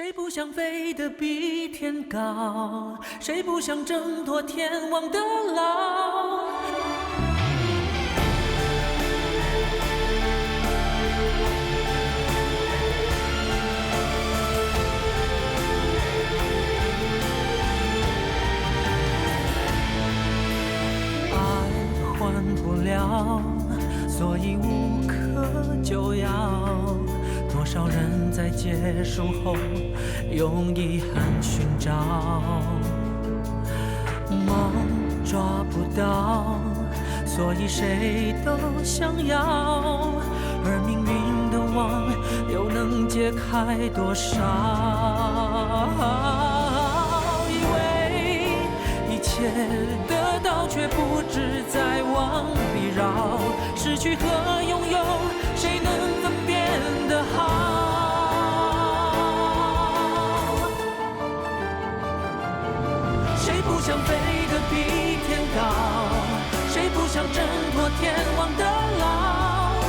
谁不想飞得比天高？谁不想挣脱天王的牢？爱换不了，所以无可救药。多少人在结束后用遗憾寻找，梦抓不到，所以谁都想要，而命运的网又能解开多少？以为一切得到，却不知在往里绕，失去和拥有，谁能分辨得好？谁不想飞得比天高？谁不想挣脱天王的牢？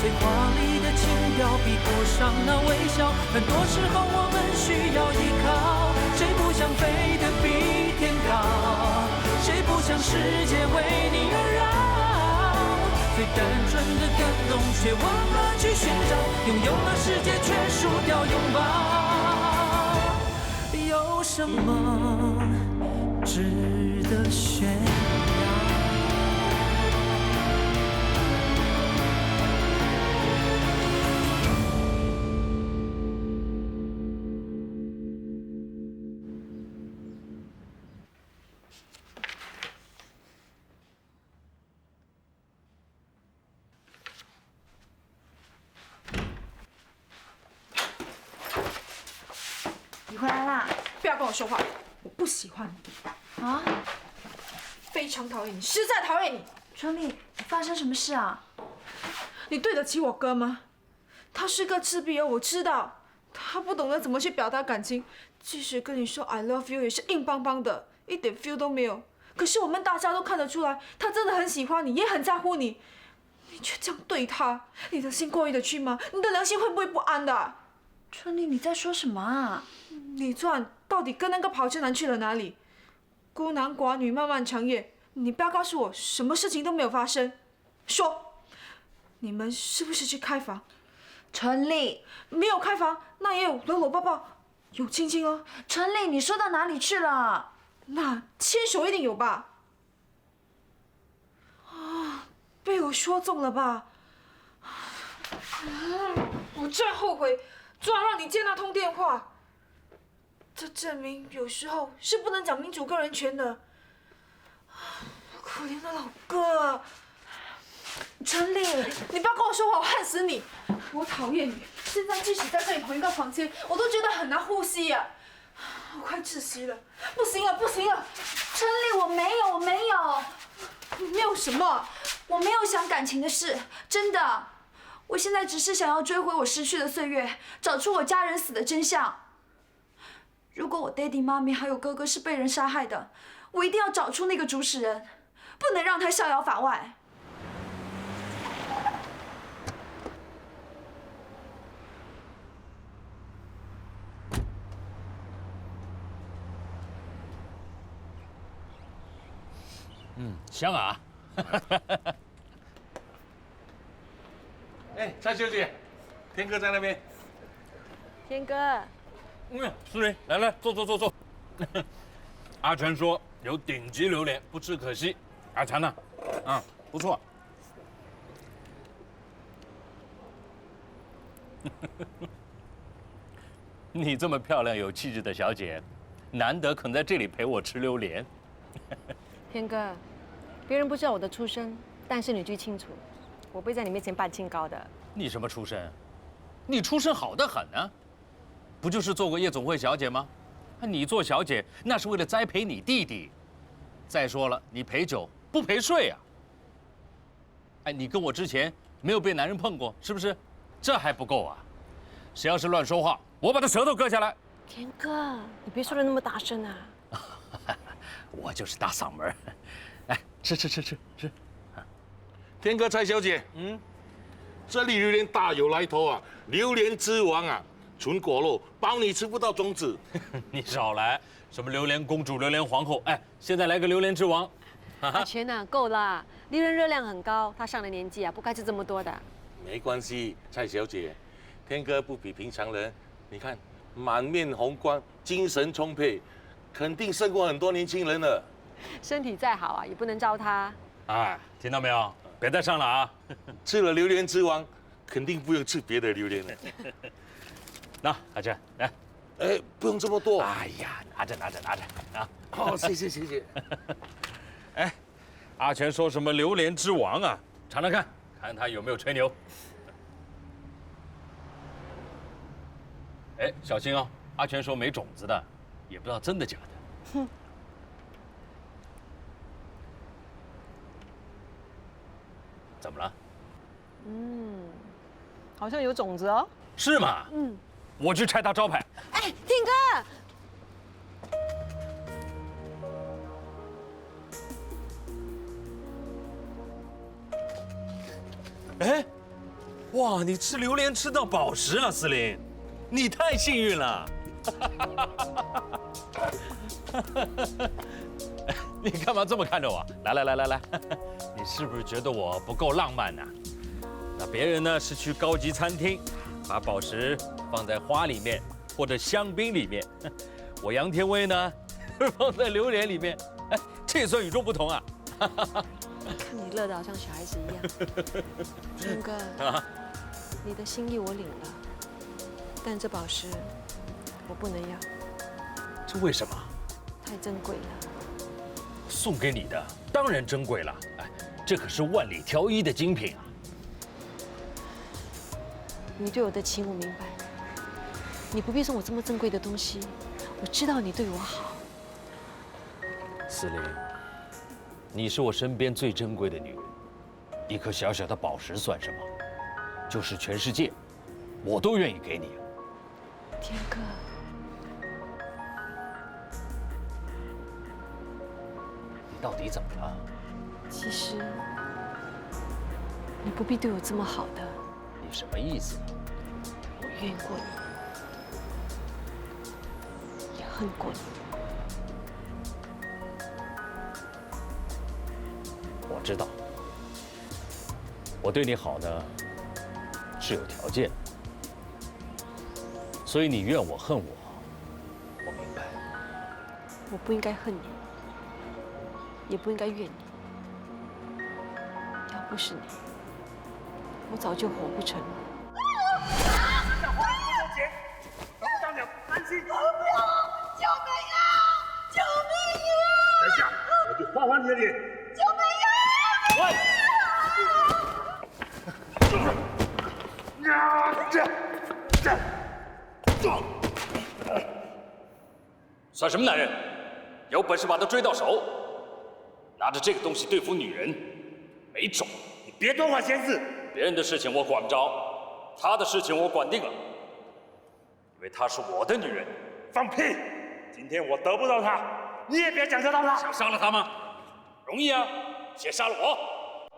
最华丽的情调比不上那微笑，很多时候我们需要依靠。谁不想飞得比天高？谁不想世界为你而绕？最单纯的感动，却忘了去寻找，拥有了世界，却输掉拥抱。有什么值得炫耀？你回来啦！不要跟我说话，我不喜欢你啊！非常讨厌你，实在讨厌你。春丽，发生什么事啊？你对得起我哥吗？他是个自闭儿，我知道，他不懂得怎么去表达感情，即使跟你说 I love you 也是硬邦邦的，一点 feel 都没有。可是我们大家都看得出来，他真的很喜欢你，也很在乎你，你却这样对他，你的心过意得去吗？你的良心会不会不安的？春丽，你在说什么啊？李钻到底跟那个跑车男去了哪里？孤男寡女漫漫长夜，你不要告诉我什么事情都没有发生。说，你们是不是去开房？春丽，没有开房，那也有搂搂抱抱，有亲亲哦。春丽，你说到哪里去了？那牵手一定有吧？啊，被我说中了吧？我真后悔，昨晚让你接那通电话。这证明有时候是不能讲民主个人权的。可怜的老哥啊！春丽，你不要跟我说话，我恨死你！我讨厌你！现在即使在跟你同一个房间，我都觉得很难呼吸呀！我快窒息了！不行了，不行了！春丽，我没有，你没有什么？我没有想感情的事，真的。我现在只是想要追回我失去的岁月，找出我家人死的真相。如果我爹地妈咪还有哥哥是被人杀害的，我一定要找出那个主使人，不能让他逍遥法外。香啊！哎，蔡小姐，天哥在那边。天哥，淑玲，来，坐。阿全说有顶级榴莲，不吃可惜。阿全呢？不错。你这么漂亮有气质的小姐，难得肯在这里陪我吃榴莲。天哥，别人不知道我的出身，但是你最清楚，我不会在你面前扮清高的。你什么出身？你出身好得很啊，不就是做过夜总会小姐吗？你做小姐那是为了栽培你弟弟。再说了，你陪酒不陪睡啊？哎，你跟我之前没有被男人碰过，是不是？这还不够啊！谁要是乱说话，我把他舌头割下来。天哥，你别说的那么大声啊！我就是大嗓门。哎，吃。天哥，蔡小姐，这里榴莲大有来头啊！榴莲之王啊，纯果肉，包你吃不到种子。你少来，什么榴莲公主、榴莲皇后，哎，现在来个榴莲之王。阿全呐，够啦，榴莲热量很高，他上了年纪啊，不该吃这么多的。没关系，蔡小姐，天哥不比平常人，你看满面红光，精神充沛，肯定胜过很多年轻人了。身体再好啊，也不能糟他。哎，听到没有？别再上了啊！吃了榴莲之王，肯定不用吃别的榴莲了。那阿全来，哎，不用这么多。哎呀，拿着啊！好，谢谢。哎，阿全说什么榴莲之王啊？尝尝看，看他有没有吹牛。哎，小心哦！阿全说没种子的，也不知道真的假的。哼。怎么了？好像有种子哦。是吗？我去拆他招牌。哎，天哥。哎，哇，你吃榴莲吃到饱食啊，司令，你太幸运了。你干嘛这么看着我？来，你是不是觉得我不够浪漫呢？那别人呢是去高级餐厅，把宝石放在花里面或者香槟里面，我杨天威呢放在榴莲里面，哎，这也算与众不同啊。看你乐得好像小孩子一样。天哥，你的心意我领了，但这宝石我不能要，这为什么？太珍贵了。送给你的当然珍贵了，哎，这可是万里挑一的精品啊！你对我的情我明白，你不必送我这么珍贵的东西，我知道你对我好。司令，你是我身边最珍贵的女人，一颗小小的宝石算什么？就是全世界，我都愿意给你。天哥，你到底怎么了？其实你不必对我这么好的。你什么意思？我怨过你，也恨过你。我知道，我对你好呢是有条件，所以你怨我恨我，我明白。我不应该恨你，也不应该怨你。要不是你，我早就活不成了。等下，我就画画你的脸。算什么男人？有本事把他追到手！拿着这个东西对付女人，没种！你别多管闲事。别人的事情我管不着，他的事情我管定了，因为她是我的女人。放屁！今天我得不到她，你也别想得到她。想杀了她吗？容易啊，先杀了我！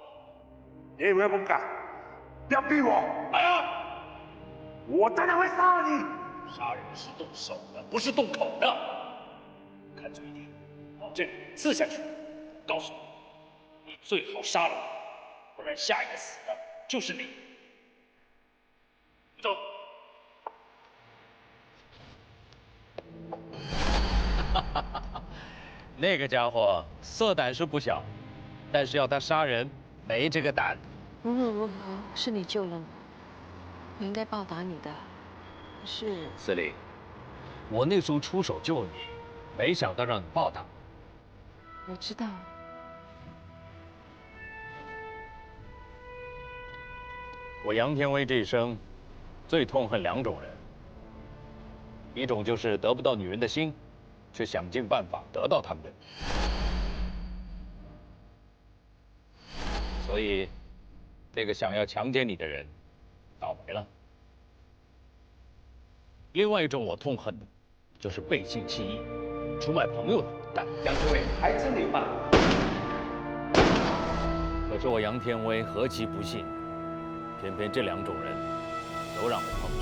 你以为我不敢？不要逼我！来啊！我当然会杀了你。杀人是动手的，不是动口的。看准一点，往这里刺下去。告诉你，你最好杀了我，不然下一个死的就是你。走。那个家伙色胆是不小，但是要他杀人没这个胆。不，是你救了我，我应该报答你的。可是司令，我那时候出手救你，没想到让你报答。我知道，我杨天威这一生最痛恨两种人，一种就是得不到女人的心，却想尽办法得到她们的人。所以，那个想要强奸你的人，倒霉了。另外一种我痛恨的，就是背信弃义、出卖朋友的蛋。杨天威还真灵吧？可是我杨天威何其不幸，偏偏这两种人都让我碰上。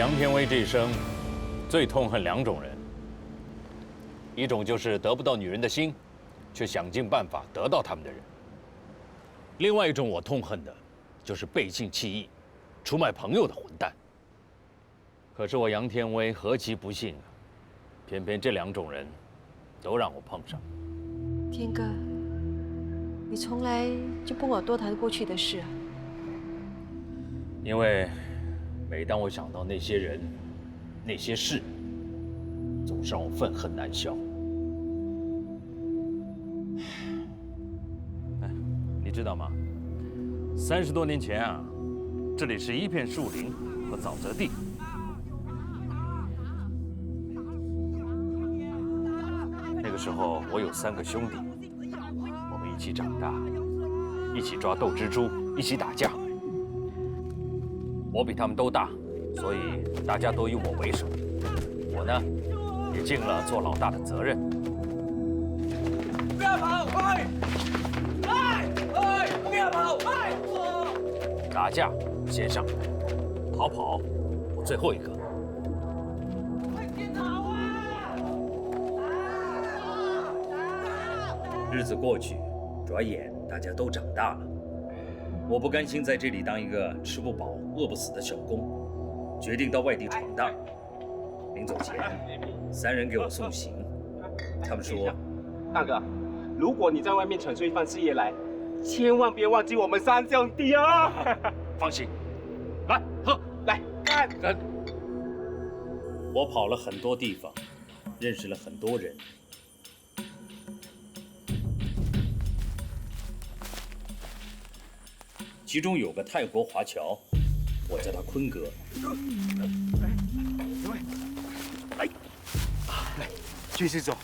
杨天威这一生最痛恨2种人，一种就是得不到女人的心，却想尽办法得到他们的人；另外一种我痛恨的，就是背信弃义、出卖朋友的混蛋。可是我杨天威何其不幸啊！偏偏这2种人都让我碰上。天哥，你从来就不跟我多谈过去的事啊？因为每当我想到那些人、那些事，总是让我愤恨难消。哎，你知道吗？30多年前啊，这里是一片树林和沼泽地。那个时候我有3个兄弟，我们一起长大，一起抓斗蜘蛛，一起打架。我比他们都大，所以大家都以我为首。我呢，也尽了做老大的责任。不要跑！哎！不要跑！哎！打架先上，逃跑我最后一个。日子过去，转眼大家都长大了。我不甘心在这里当一个吃不饱、饿不死的小工，决定到外地闯荡。临走前，3人给我送行。他们说：“大哥，如果你在外面闯出一番事业来，千万别忘记我们3兄弟啊！”放心，来喝，来干！我跑了很多地方，认识了很多人。其中有个泰国华侨，我叫他坤哥。来，继续走。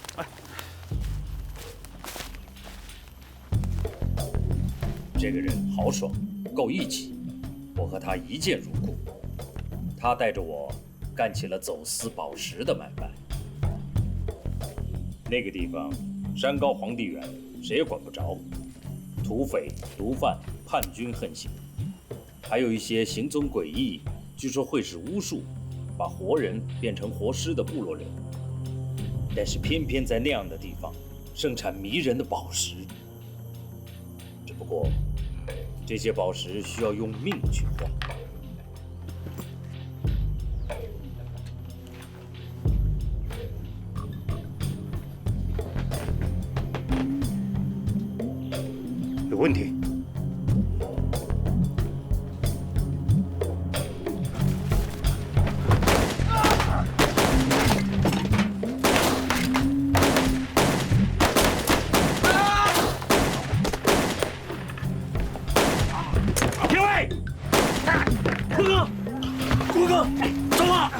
这个人豪爽，够义气，我和他一见如故。他带着我干起了走私宝石的买卖。那个地方山高皇帝远，谁也管不着，土匪、毒贩、叛军横行，还有一些行踪诡异，据说会使巫术，把活人变成活尸的部落人。但是偏偏在那样的地方，盛产迷人的宝石。只不过，这些宝石需要用命去换。有问题。天威，坤哥，坤哥，走啊！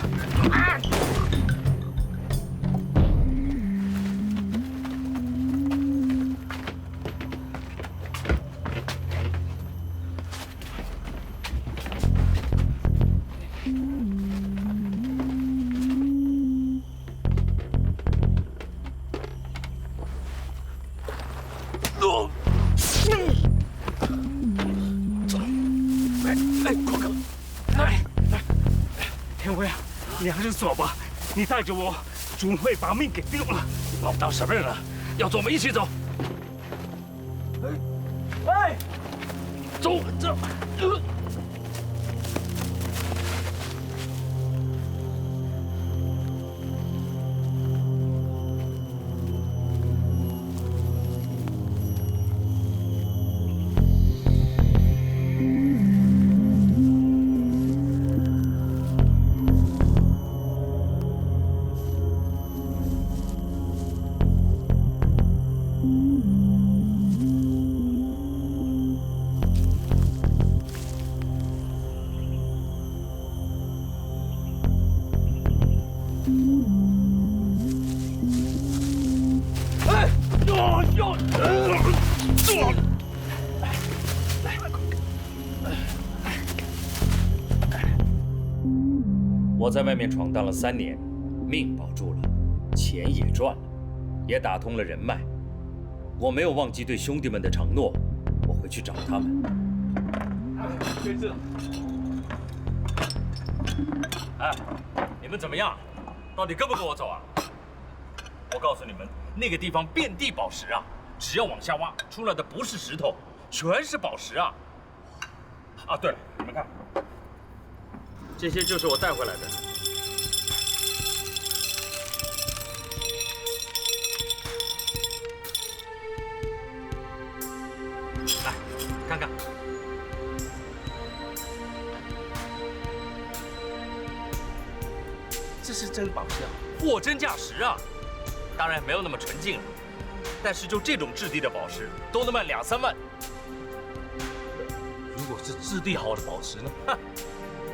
天威啊，你还是走吧，你带着我，总会把命给丢了。你把我当什么人了？要走，我们一起走。哎，走，走。我在外面闯荡了3年，命保住了，钱也赚了，也打通了人脉。我没有忘记对兄弟们的承诺，我会去找他们。学子，哎，你们怎么样？到底跟不跟我走啊？我告诉你们，那个地方遍地宝石啊，只要往下挖，出来的不是石头，全是宝石啊！啊，对了，你们看，这些就是我带回来的。来，看看。这是真宝石啊！货真价实啊！当然没有那么纯净了，但是就这种质地的宝石，都能卖2、3万。如果是质地好的宝石呢？哼，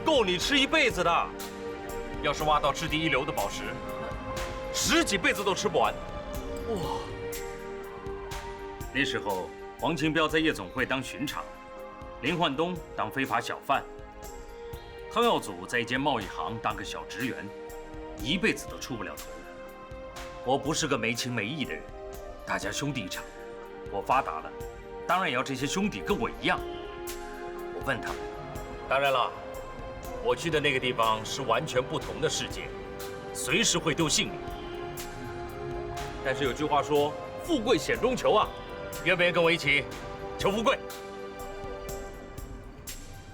够你吃一辈子的。要是挖到质地一流的宝石，10几辈子都吃不完。哇！那时候，黄清标在夜总会当巡场，林焕东当非法小贩，汤耀祖在一间贸易行当个小职员，一辈子都出不了头。我不是个没情没义的人，大家兄弟一场。我发达了，当然也要这些兄弟跟我一样。我问他们，当然了，我去的那个地方是完全不同的世界，随时会丢性命。但是有句话说，富贵险中求啊，愿不愿意跟我一起求富贵？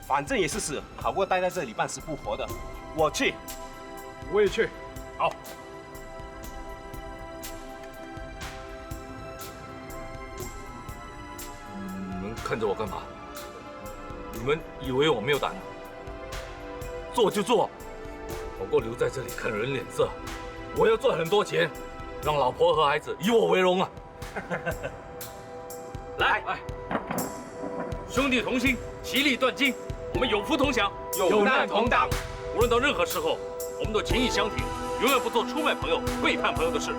反正也是死，好过待在这里半死不活的。我去。我也去。好。你们看着我干嘛？你们以为我没有胆？做就做，好过留在这里看人脸色。我要赚很多钱，让老婆和孩子以我为荣啊！来，兄弟同心，其利断金，我们有福同享，有难同当。无论到任何时候，我们都情义相挺，永远不做出卖朋友、背叛朋友的事。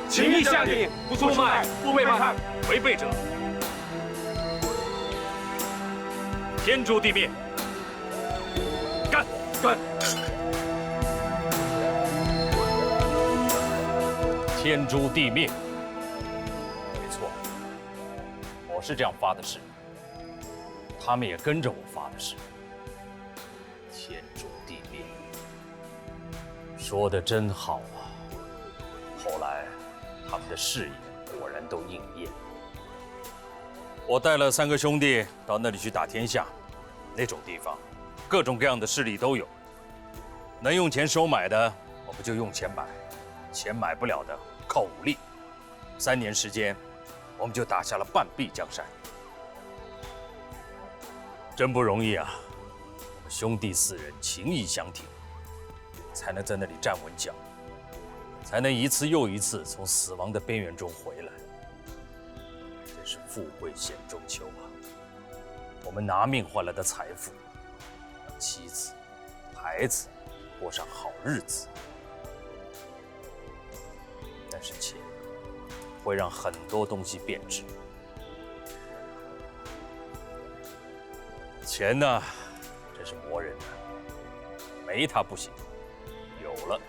情义相挺，不出卖，不背叛，违背者天诛地灭。干！干！天诛地灭。没错，我是这样发的誓，他们也跟着我发的誓。天诛地灭，说的真好啊！后来，他们的誓言果然都应验。我带了3个兄弟到那里去打天下，那种地方，各种各样的势力都有。能用钱收买的，我们就用钱买；钱买不了的，靠武力。3年时间，我们就打下了半壁江山。真不容易啊！我们兄弟4人情义相挺，才能在那里站稳脚，才能一次又一次从死亡的边缘中回来。真是富贵险中求啊！我们拿命换来的财富，让妻子、孩子过上好日子。但是钱会让很多东西变质。钱呢，真是磨人的，没它不行，有了，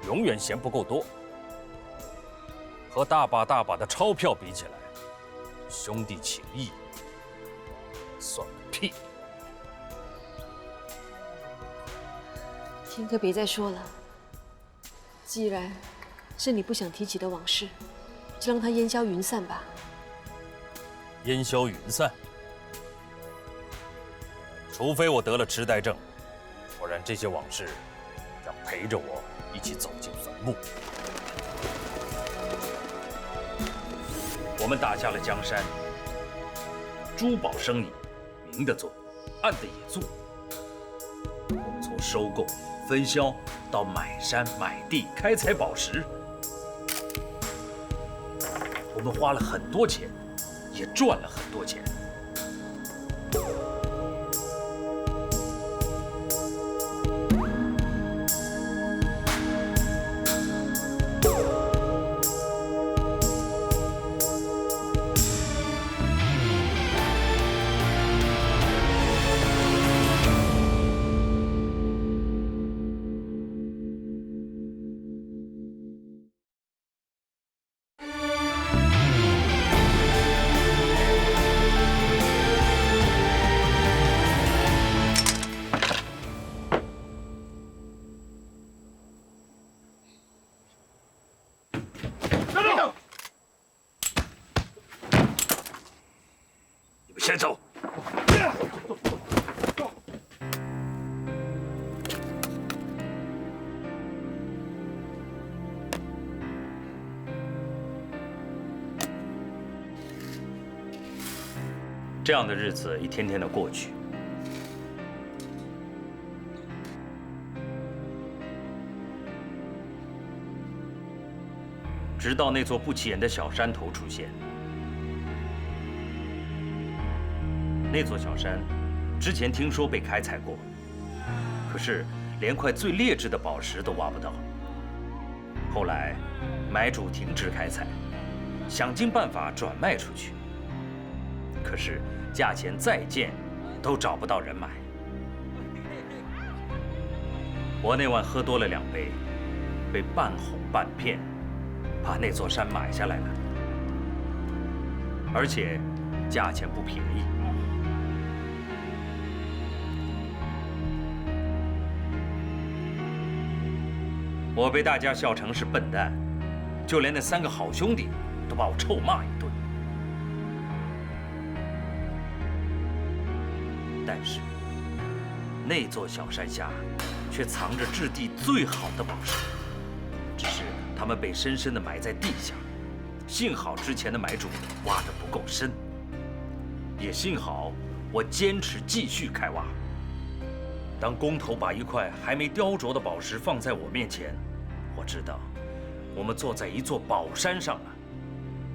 永远嫌不够多。和大把大把的钞票比起来，兄弟情义算个屁。天哥，别再说了。既然是你不想提起的往事，就让它烟消云散吧。烟消云散？除非我得了痴呆症，不然这些往事将陪着我一起走进坟墓。我们打下了江山，珠宝生意，明的做，暗的也做。我们从收购、分销到买山买地、开采宝石，我们花了很多钱，也赚了很多钱。先走。这样的日子一天天的过去，直到那座不起眼的小山头出现。那座小山，之前听说被开采过，可是连块最劣质的宝石都挖不到。后来，买主停止开采，想尽办法转卖出去，可是价钱再贱，都找不到人买。我那晚喝多了2杯，被半哄半骗，把那座山买下来了，而且价钱不便宜。我被大家笑成是笨蛋，就连那3个好兄弟都把我臭骂一顿。但是，那座小山下，却藏着质地最好的宝石，只是它们被深深地埋在地下。幸好之前的买主挖得不够深，也幸好我坚持继续开挖。当工头把一块还没雕琢的宝石放在我面前，我知道我们坐在一座宝山上了。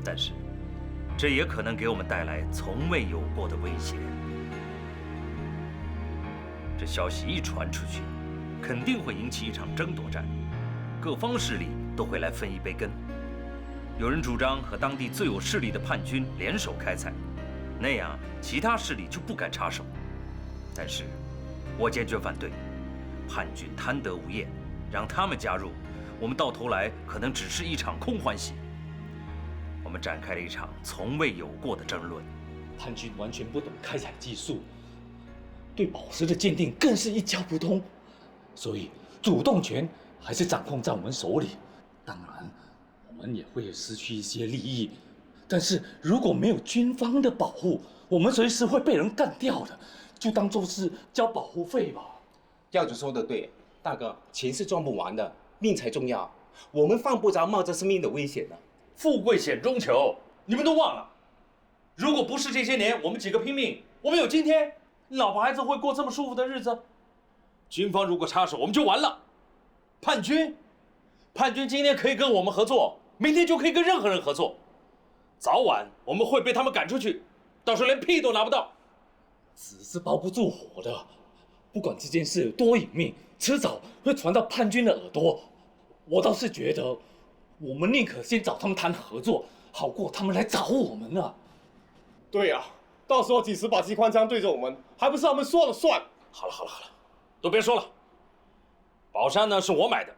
但是，这也可能给我们带来从未有过的威胁。这消息一传出去，肯定会引起一场争夺战，各方势力都会来分一杯羹。有人主张和当地最有势力的叛军联手开采，那样其他势力就不敢插手。但是，我坚决反对，叛军贪得无厌，让他们加入，我们到头来可能只是一场空欢喜。我们展开了一场从未有过的争论。叛军完全不懂开采技术，对宝石的鉴定更是一窍不通，所以主动权还是掌控在我们手里。当然，我们也会失去一些利益，但是如果没有军方的保护，我们随时会被人干掉的，就当做是交保护费吧。教主说的对，大哥，钱是赚不完的，命才重要，我们犯不着冒着生命的危险的。富贵险中求，你们都忘了，如果不是这些年我们几个拼命，我们有今天，老婆孩子会过这么舒服的日子？军方如果插手，我们就完了。叛军今天可以跟我们合作，明天就可以跟任何人合作，早晚我们会被他们赶出去，到时候连屁都拿不到。纸是包不住火的，不管这件事有多隐秘，迟早会传到叛军的耳朵。我倒是觉得，我们宁可先找他们谈合作，好过他们来找我们啊。对啊，到时候几十把机关枪对着我们，还不是他们说了算？好了，都别说了。宝山呢是我买的，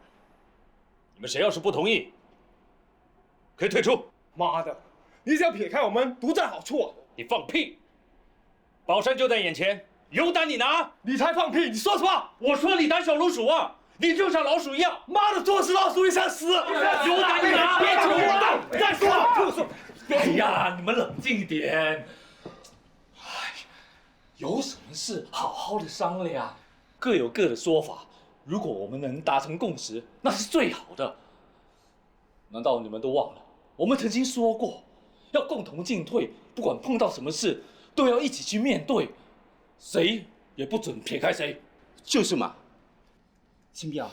你们谁要是不同意，可以退出。妈的，你想撇开我们独占好处啊？你放屁！宝山就在眼前，有胆你拿！你才放屁！你说什么？我说你胆小如鼠啊！你就像老鼠一样！妈的，做事老鼠也想死！有胆你拿！别吵我！再说！哎呀，你们冷静一点。哎，有什么事好好的商量，各有各的说法。如果我们能达成共识，那是最好的。难道你们都忘了，我们曾经说过，要共同进退，不管碰到什么事，都要一起去面对，谁也不准撇开谁。就是嘛。青彪，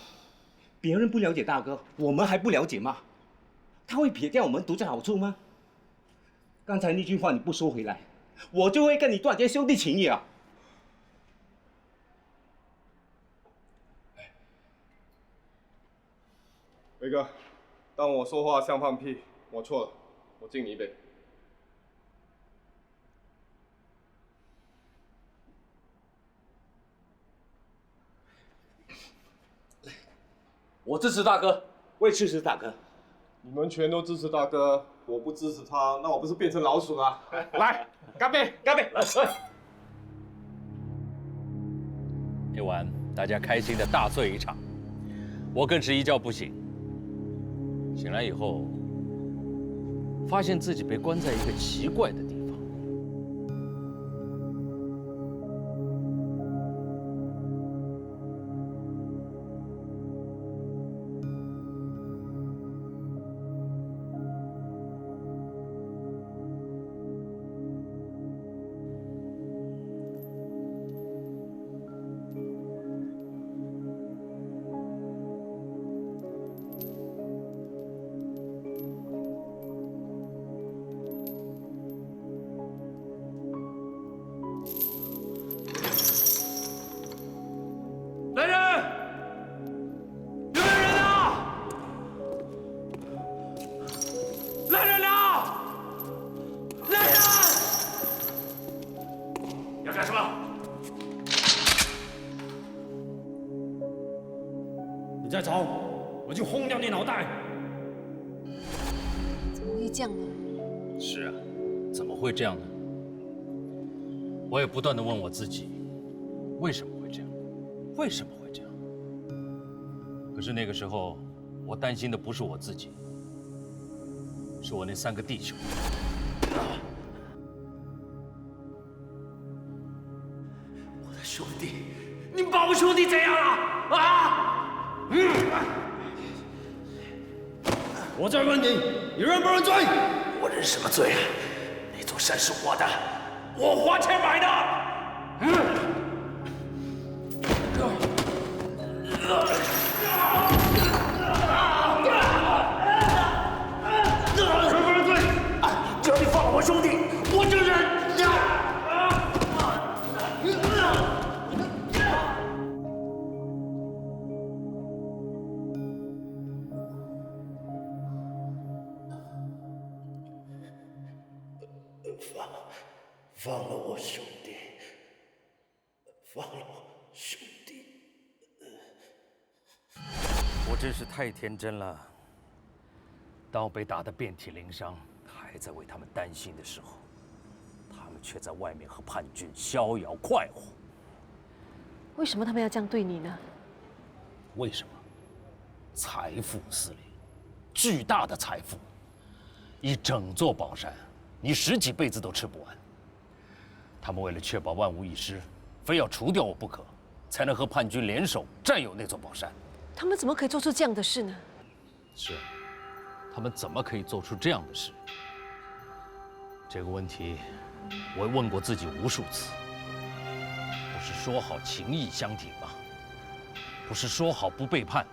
别人不了解大哥，我们还不了解吗？他会撇掉我们独占好处吗？刚才那句话你不说回来，我就会跟你断绝兄弟情谊啊！伟哥，当我说话像放屁，我错了，我敬你一杯。我支持大哥，我也支持大哥。你们全都支持大哥，我不支持他，那我不是变成老鼠了？来，干杯！干杯！来。那晚大家开心的大醉一场，我更是一觉不醒。醒来以后，发现自己被关在一个奇怪的地方。再吵，我就轰掉你脑袋！怎么会这样呢？是啊，怎么会这样呢？我也不断地问我自己，为什么会这样？为什么会这样？可是那个时候，我担心的不是我自己，是我那3个弟兄。我的兄弟，你把我兄弟怎样了？啊！我再问你，你认不认罪？我认什么罪啊？那座山是我的，我花钱买的。认不认罪？只要你放了我兄弟，我就认。放了我兄弟，放了我兄弟。我真是太天真了。当我被打得遍体鳞伤，还在为他们担心的时候，他们却在外面和叛军逍遥快活。为什么他们要这样对你呢？为什么？财富司令，巨大的财富，一整座宝山，你10几辈子都吃不完。他们为了确保万无一失，非要除掉我不可，才能和叛军联手占有那座宝山。他们怎么可以做出这样的事呢？是，他们怎么可以做出这样的事？这个问题，我问过自己无数次。不是说好情义相挺吗？不是说好不背叛、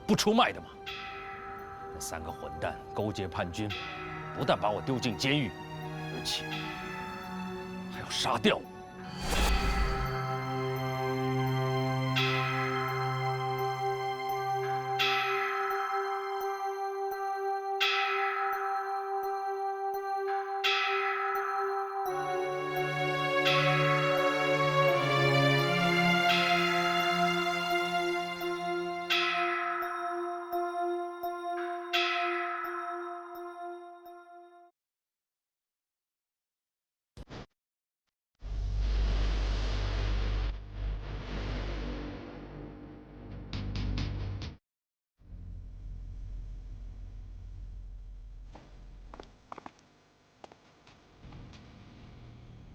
不出卖的吗？那3个混蛋勾结叛军，不但把我丢进监狱，而且还要杀掉我。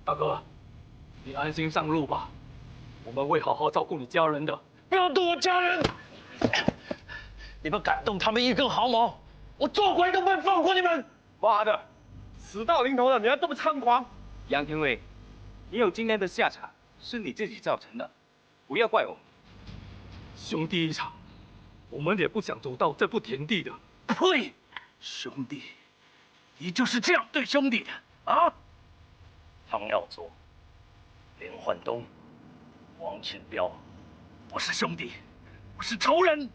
大哥，你安心上路吧，我们会好好照顾你家人的。不要动我家人！你们敢动他们一根毫毛，我做鬼都不会放过你们！妈的，死到临头了，你还这么猖狂！杨天卫，你有今天的下场是你自己造成的，不要怪我。兄弟一场，我们也不想走到这步田地的。呸！兄弟，你就是这样对兄弟的啊？汤耀祖、连焕东、王庆彪，不是兄弟，我是仇人。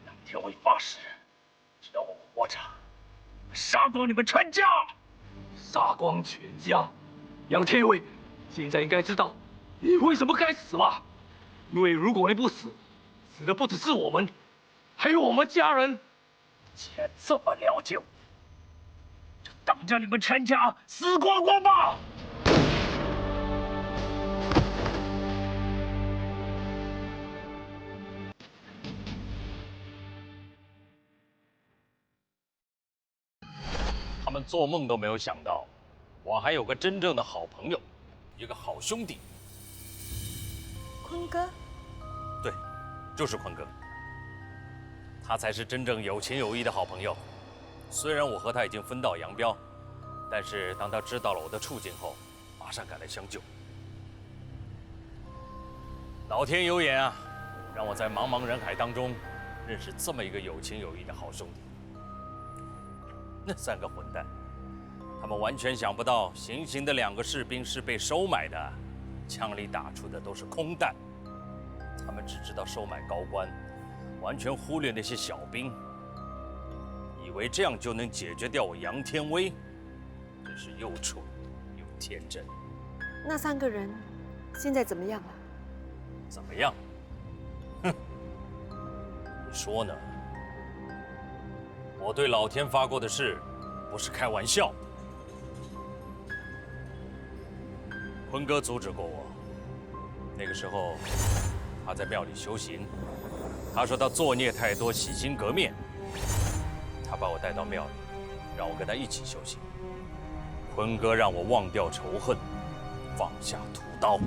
杨天卫发誓，只要我活着，杀光你们全家！杀光全家！杨天卫，现在应该知道你为什么该死了。因为如果你不死，死的不只是我们，还有我们家人。既然这么了解我，就等着你们全家死光光吧！他们做梦都没有想到，我还有个真正的好朋友，一个好兄弟。坤哥，对，就是坤哥。他才是真正有情有义的好朋友。虽然我和他已经分道扬镳，但是当他知道了我的处境后，马上赶来相救。老天有眼啊，让我在茫茫人海当中认识这么一个有情有义的好兄弟。那3个混蛋，他们完全想不到行刑的2个士兵是被收买的，枪里打出的都是空弹。他们只知道收买高官，完全忽略那些小兵，以为这样就能解决掉我杨天威，真是又蠢又天真。那3个人现在怎么样了？怎么样？哼，你说呢？我对老天发过的誓，不是开玩笑的。坤哥阻止过我，那个时候他在庙里修行，他说他作孽太多，洗心革面。他把我带到庙里，让我跟他一起修行。坤哥让我忘掉仇恨，放下屠刀。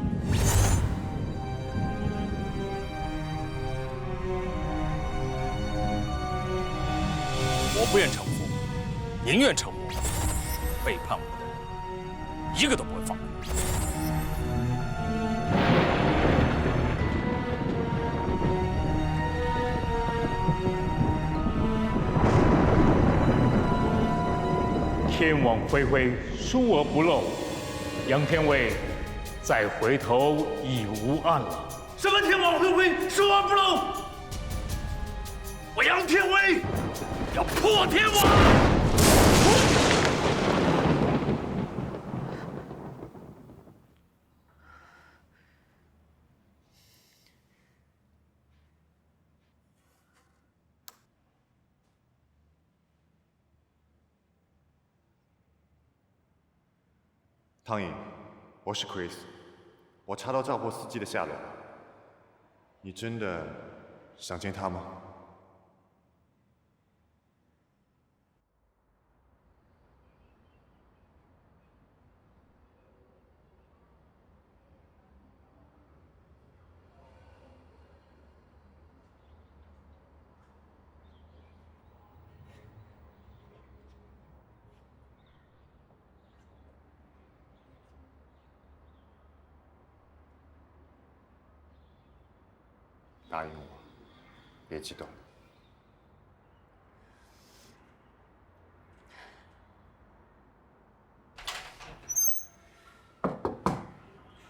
我不愿臣服，宁愿臣服。背叛我的人，一个都不会放过。天网恢恢，疏而不漏。杨天卫，再回头已无岸了。什么天网恢恢，疏而不漏？我杨天卫要破天网！汤颖，我是 Chris， 我查到赵波司机的下落。你真的想见他吗？答应我，别激动。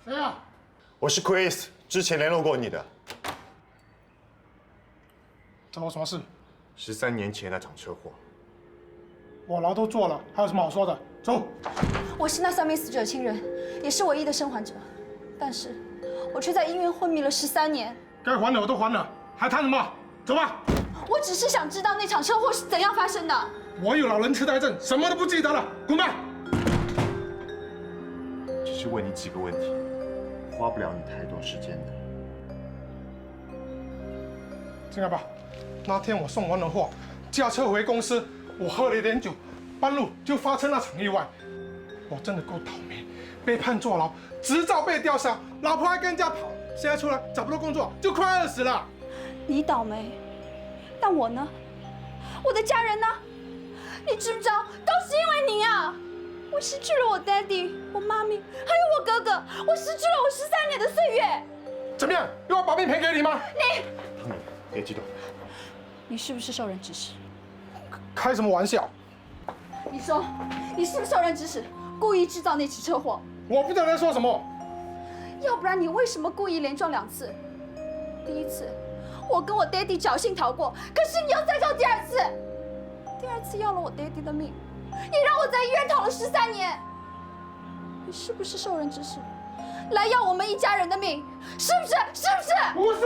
谁啊？我是 Chris， 之前联络过你的。找我什么事？13年前那场车祸。我牢都坐了，还有什么好说的？走。我是那3名死者亲人，也是唯一的生还者，但是我却在医院昏迷了13年。该还的我都还了，还谈什么？走吧。我只是想知道那场车祸是怎样发生的。我有老人痴呆症，什么都不记得了，滚吧。只是问你几个问题，花不了你太多时间的。这样吧，那天我送完了货，驾车回公司，我喝了一点酒，半路就发生那场意外。我真的够倒霉，被判坐牢，执照被吊销，老婆还跟人家跑。现在出来找不到工作，就快20了。你倒霉，但我呢？我的家人呢？你知不知道？都是因为你啊！我失去了我 daddy、我妈咪，还有我哥哥，我失去了我13年的岁月。怎么样？又要把命赔给你吗？你，别激动。你是不是受人指使？开什么玩笑？你说，你是不是受人指使，故意制造那起车祸？我不知道在说什么。要不然你为什么故意连撞2次？第1次，我跟我 daddy 侥幸逃过，可是你又再撞第2次。第2次要了我 daddy 的命，也让我在医院躺了13年。你是不是受人指使，来要我们一家人的命？是不是？是不是？不是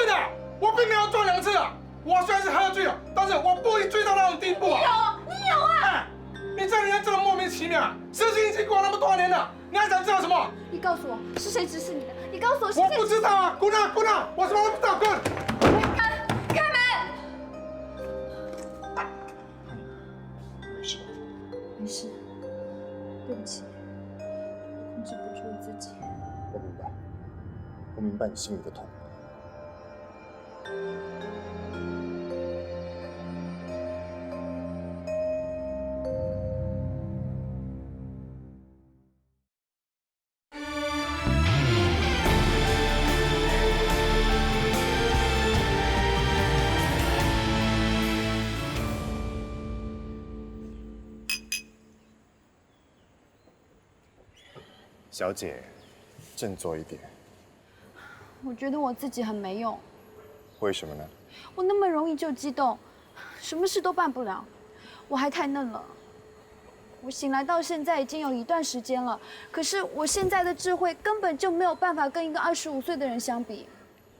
的，我并没有撞2次啊。我虽然是喝醉了，但是我不会醉到那种地步啊。你有啊！你这人真的莫名其妙，事情已经过了那么多年了，你还想知道什么？你告诉我是谁指使你的？你告诉我是谁？我不知道啊！滚啊滚啊！我什么都不知道，滚！开门！没事吧？没事，对不起，我控制不住自己。我明白，我明白你心里的痛。小姐，振作一点。我觉得我自己很没用。为什么呢？我那么容易就激动，什么事都办不了。我还太嫩了。我醒来到现在已经有一段时间了，可是我现在的智慧根本就没有办法跟一个25岁的人相比。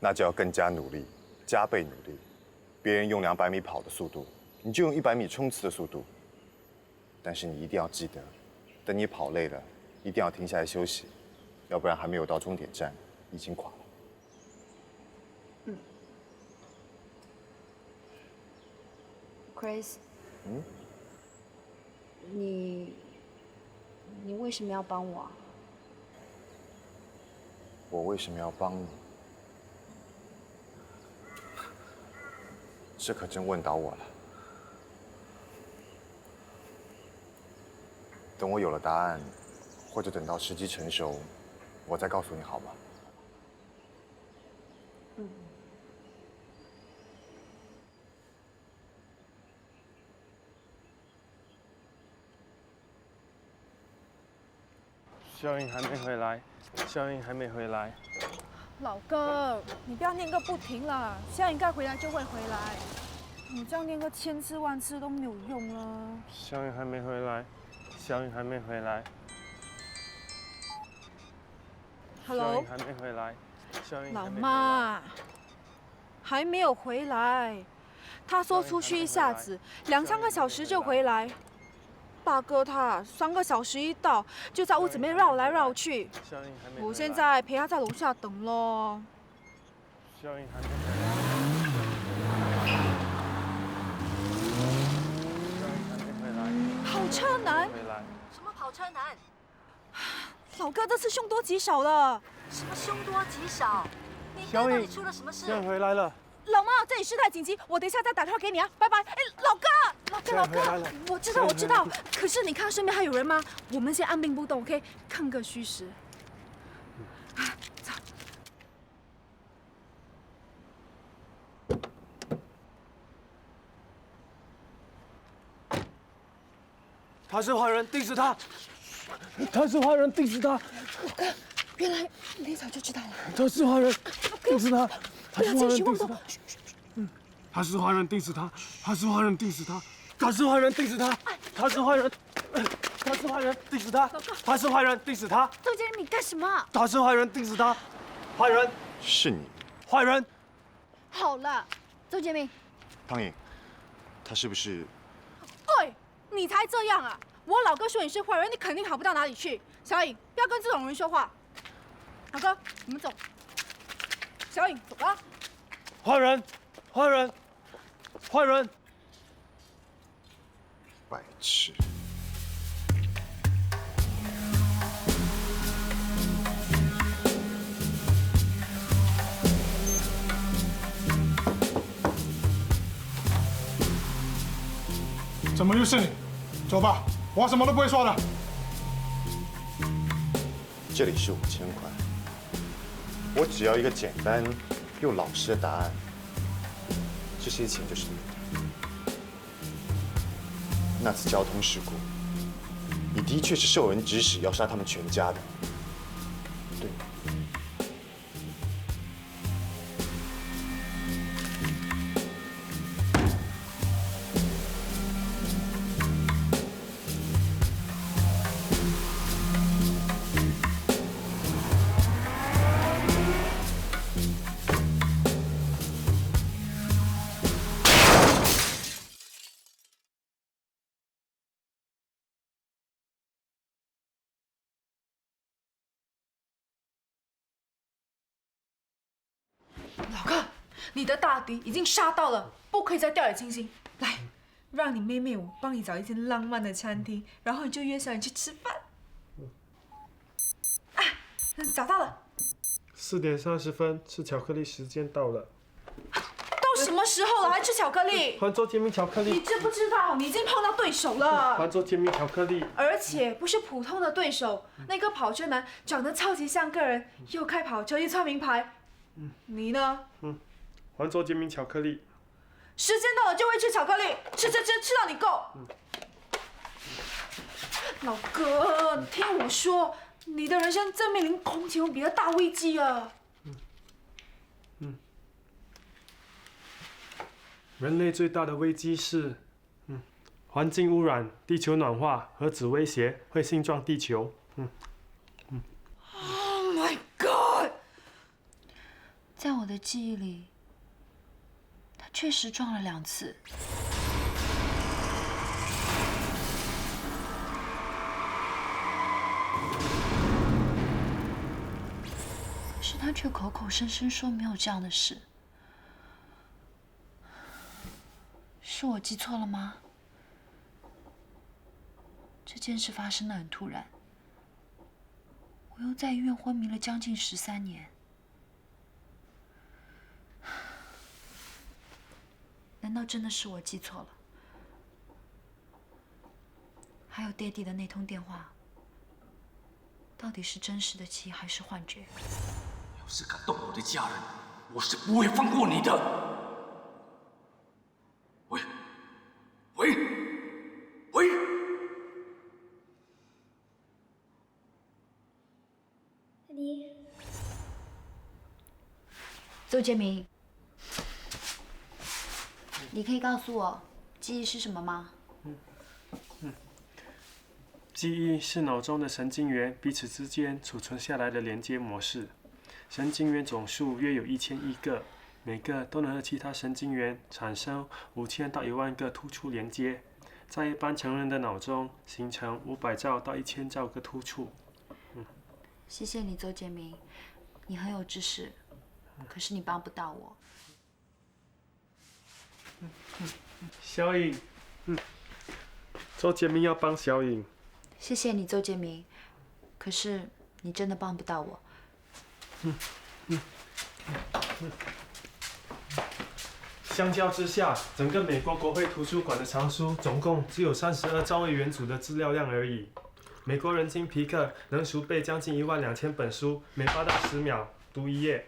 那就要更加努力，加倍努力。别人用200米跑的速度，你就用100米冲刺的速度。但是你一定要记得，等你跑累了，一定要停下来休息，要不然还没有到终点站，已经垮了。Chris， 你为什么要帮我啊？我为什么要帮你？这可真问倒我了。等我有了答案，或者等到时机成熟，我再告诉你，好吗？肖颖还没回来，肖颖还没回来。老哥，你不要念个不停了，肖颖该回来就会回来，你这样念个1000次万次都没有用了。肖颖还没回来，肖颖还没回来。Hello， 肖颖还没回来，肖颖老妈还没有回来，他说出去一下子2、3个小时就回来。大哥他3个小时一到，就在屋子里面绕来绕去。我现在陪他在楼下等咯。肖颖还没回来。跑车男？什么跑车男？老哥这次凶多吉少了。什么凶多吉少？你到底出了什么事？肖颖回来了。老妈，这里事态紧急，我等一下再打电话给你啊，拜拜。哎，老哥，我知道，可是你看身边还有人吗？我们先按兵不动 ，OK， 看个虚实。走。他是坏人，定死他！他是坏人，定死他！老哥，原来你早就知道了。他是坏人，定死他！不要继续妄动。他是坏人，定死他！他是坏人，定死他！他是坏人，定死他！他是坏人，他是坏人，定死他！他是坏人，定死他！周杰你干什么？他是坏人，定死他！坏人是你，坏人。好了，周杰明。汤颖，他是不是？喂，你才这样啊！我老哥说你是坏人，你肯定好不到哪里去。小颖，不要跟这种人说话。老哥，我们走。小颖，走吧。坏人，坏人，坏人！白痴！怎么又是你？走吧，我什么都不会说的。这里是5000块，我只要一个简单又老实的答案，这些钱就是你的。那次交通事故，你的确是受人指使要杀他们全家的，对吗？老哥，你的大敌已经杀到了，不可以再掉以轻心。来，让你妹妹我帮你找一间浪漫的餐厅，然后你就约小颖去吃饭。啊，找到了。4点30分，吃巧克力时间到了。都什么时候了，还吃巧克力？还做煎饼巧克力。你知不知道，你已经碰到对手了？还做煎饼巧克力。而且不是普通的对手，那个跑车男长得超级像个人，又开跑车又穿名牌。你呢？还做煎饼巧克力。时间到了就会吃巧克力，吃到你够。老哥，你听我说，你的人生正面临空前无比的大危机啊！人类最大的危机是，环境污染、地球暖化、核子威胁、彗星撞地球。Oh my god！ 在我的的记忆里，他确实撞了2次。可是他却口口声声说没有这样的事，是我记错了吗？这件事发生得很突然，我又在医院昏迷了将近13年。难道真的是我记错了？还有爹地的那通电话，到底是真实的记忆还是幻觉？要是敢动我的家人，我是不会放过你的。喂！邹杰明，你可以告诉我记忆是什么吗？记忆是脑中的神经元彼此之间储存下来的连接模式。神经元总数约有1000亿个，每个都能和其他神经元产生5000到1万个突触连接，在一般成人的脑中形成500兆到1000兆个突触。谢谢你，邹杰明，你很有知识，可是你帮不到我。小颖，邹杰明要帮小颖。谢谢你，邹杰明，可是你真的帮不到我。相较之下，整个美国国会图书馆的藏书总共只有32兆位元组的资料量而已。美国人精皮克能熟背将近12000本书，每8到10秒读1页。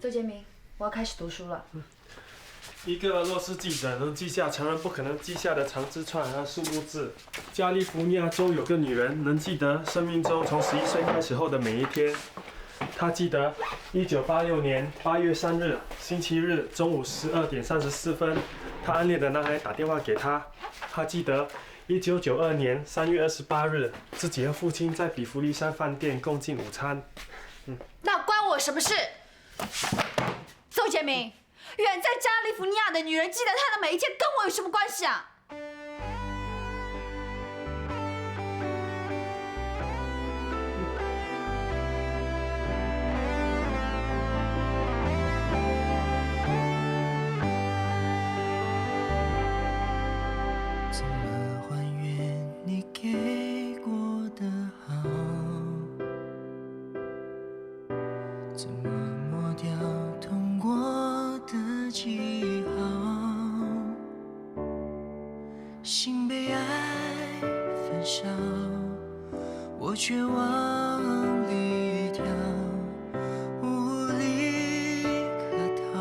邹杰明，我要开始读书了。一个俄罗斯记者能记下常人不可能记下的长字串和数目字。加利福尼亚州有个女人能记得生命中从11岁开始后的每一天。她记得1986年8月3日星期日中午12点34分，她暗恋的男孩打电话给她。她记得1992年3月28日，自己和父亲在比弗利山饭店共进午餐。那关我什么事？邹杰明，远在加利福尼亚的女人记得她的每一天，跟我有什么关系啊？怎么还原你给过的好？怎么抹掉痛过的记号？心被爱焚烧，我却往里跳，无力可逃，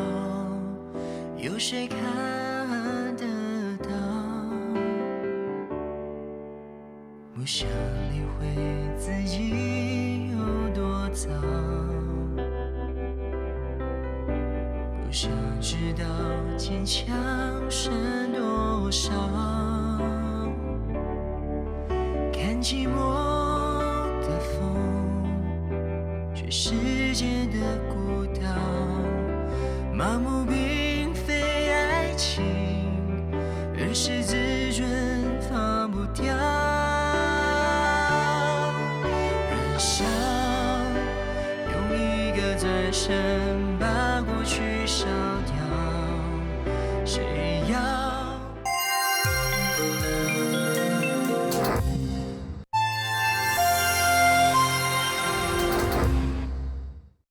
有谁看得到？不想理会自己有多糟，不想知道坚强剩多少，看寂寞的风，却世界的孤岛，盲目并非爱情，而是自尊放不掉。燃烧，用一个转身把过去烧掉。